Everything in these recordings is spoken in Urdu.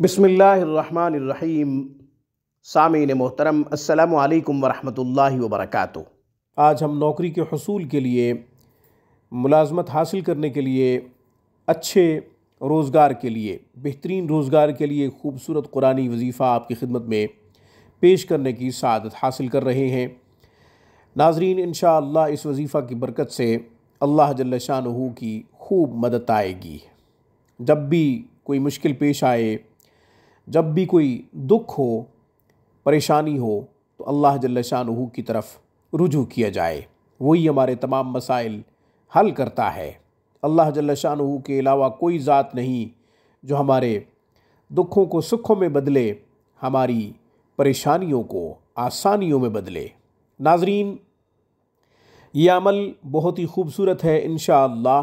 بسم اللہ الرحمن الرحیم۔ سامعین محترم، السلام علیکم ورحمۃ اللہ وبرکاتہ۔ آج ہم نوکری کے حصول کے لیے، ملازمت حاصل کرنے کے لیے، اچھے روزگار کے لیے، بہترین روزگار کے لیے خوبصورت قرآنی وظیفہ آپ کی خدمت میں پیش کرنے کی سعادت حاصل کر رہے ہیں۔ ناظرین، انشاءاللہ اس وظیفہ کی برکت سے اللہ جل شانہ کی خوب مدد آئے گی۔ جب بھی کوئی مشکل پیش آئے، جب بھی کوئی دکھ ہو، پریشانی ہو، تو اللہ جل شانہ کی طرف رجوع کیا جائے۔ وہی ہمارے تمام مسائل حل کرتا ہے۔ اللہ جل شانہ کے علاوہ کوئی ذات نہیں جو ہمارے دکھوں کو سکھوں میں بدلے، ہماری پریشانیوں کو آسانیوں میں بدلے۔ ناظرین، یہ عمل بہت ہی خوبصورت ہے۔ انشاءاللہ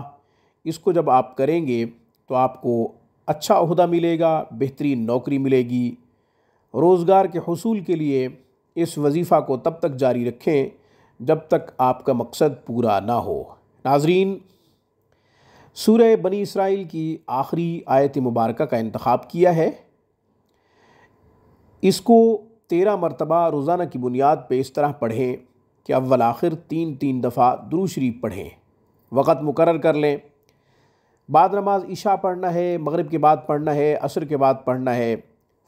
اس کو جب آپ کریں گے تو آپ کو اچھا عہدہ ملے گا، بہترین نوکری ملے گی۔ روزگار کے حصول کے لیے اس وظیفہ کو تب تک جاری رکھیں جب تک آپ کا مقصد پورا نہ ہو۔ ناظرین، سورہ بنی اسرائیل کی آخری آیت مبارکہ کا انتخاب کیا ہے۔ اس کو 13 مرتبہ روزانہ کی بنیاد پہ اس طرح پڑھیں کہ اول آخر 3 دفعہ درود شریف پڑھیں۔ وقت مقرر کر لیں۔ بعد نماز عشاء پڑھنا ہے، مغرب کے بعد پڑھنا ہے، عصر کے بعد پڑھنا ہے،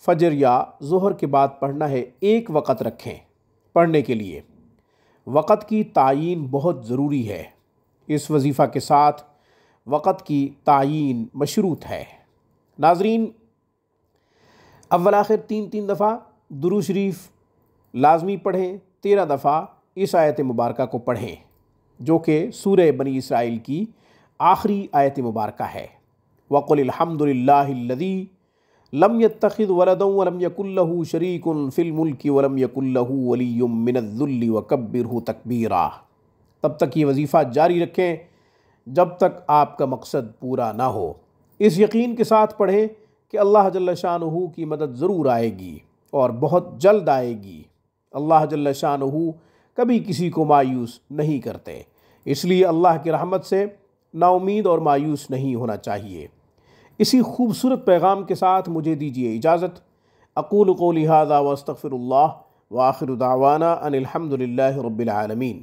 فجر یا ظہر کے بعد پڑھنا ہے۔ ایک وقت رکھیں پڑھنے کے لیے۔ وقت کی تعیین بہت ضروری ہے۔ اس وظیفہ کے ساتھ وقت کی تعیین مشروط ہے۔ ناظرین، اول آخر 3 دفعہ درود شریف لازمی پڑھیں۔ 13 دفعہ اس آیت مبارکہ کو پڑھیں جو کہ سورہ بنی اسرائیل کی آخری آیت مبارکہ ہے۔ وَقُلِ الْحَمْدُ لِلَّهِ الَّذِي لَمْ يَتَّخِذْ وَلَدًا وَلَمْ يَكُنْ لَهُ شَرِيكٌ فِي الْمُلْكِ وَلَمْ يَكُنْ لَهُ وَلِيٌّ مِّنَ الذُّلِّ وَكَبِّرْهُ تَكْبِيرًا۔ تب تک یہ وظیفہ جاری رکھیں جب تک آپ کا مقصد پورا نہ ہو۔ اس یقین کے ساتھ پڑھیں کہ اللہ جل شانہ کی مدد ضرور آئے گی اور بہت جلد آئے گی۔ اللہ جل شانہ کبھی کسی کو مایوس نہیں کرتے، اس لیے اللہ کی رحمت سے نا امید اور مایوس نہیں ہونا چاہیے۔ اسی خوبصورت پیغام کے ساتھ مجھے دیجیے اجازت۔ اقول قولی ھذا واستغفر اللہ وآخر دعوانا ان الحمد للہ رب العالمین۔